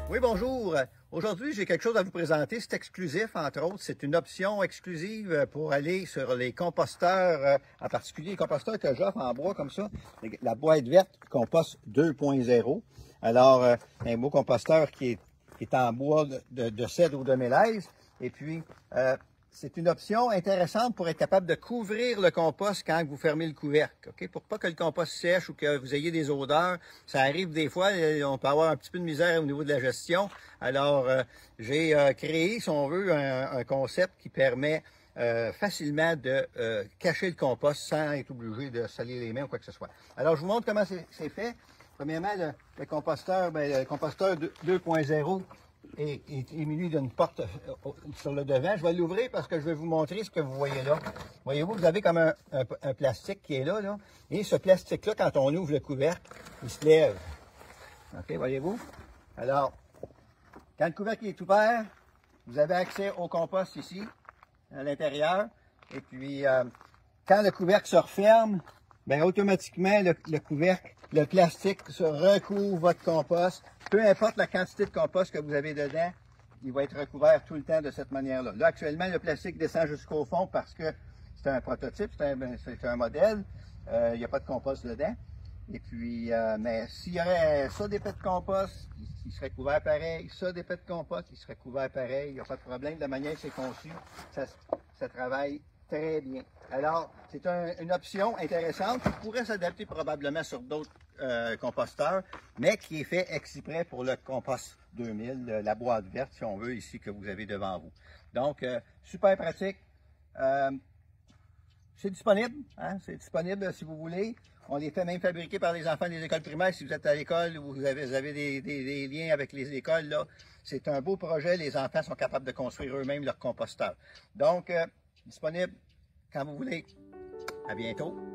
Oui, bonjour. Aujourd'hui, j'ai quelque chose à vous présenter. C'est exclusif, entre autres. C'est une option exclusive pour aller sur les composteurs, en particulier les composteurs que j'offre en bois comme ça. La boîte verte Compost 2.0. Alors, un beau composteur qui est en bois de cèdre ou de mélèze. Et puis, c'est une option intéressante pour être capable de couvrir le compost quand vous fermez le couvercle. Okay? Pour pas que le compost sèche ou que vous ayez des odeurs. Ça arrive des fois, on peut avoir un petit peu de misère au niveau de la gestion. Alors, j'ai créé, si on veut, un concept qui permet facilement de cacher le compost sans être obligé de salir les mains ou quoi que ce soit. Alors, je vous montre comment c'est fait. Premièrement, le composteur 2.0 est muni d'une porte sur le devant. Je vais l'ouvrir parce que je vais vous montrer ce que vous voyez là. Voyez-vous, vous avez comme un plastique qui est là. Et ce plastique-là, quand on ouvre le couvercle, il se lève. OK, voyez-vous? Alors, quand le couvercle est ouvert, vous avez accès au compost ici, à l'intérieur. Et puis, quand le couvercle se referme, bien, automatiquement, le couvercle, le plastique se recouvre votre compost. Peu importe la quantité de compost que vous avez dedans, il va être recouvert tout le temps de cette manière-là. Là, actuellement, le plastique descend jusqu'au fond parce que c'est un prototype, c'est un modèle. Il n'y a pas de compost dedans. Et puis, mais s'il y aurait ça d'épais de compost, il serait couvert pareil. Ça d'épais de compost, il serait couvert pareil. Il n'y a pas de problème. De la manière que c'est conçu, ça travaille très bien. Alors, c'est une option intéressante qui pourrait s'adapter probablement sur d'autres composteurs, mais qui est fait exprès pour le compost 2000, la boîte verte, si on veut, ici, que vous avez devant vous. Donc, super pratique. C'est disponible, hein? C'est disponible si vous voulez. On les fait même fabriquer par les enfants des écoles primaires. Si vous êtes à l'école ou vous avez des liens avec les écoles, là, c'est un beau projet. Les enfants sont capables de construire eux-mêmes leur composteur. Donc, disponible quand vous voulez. À bientôt.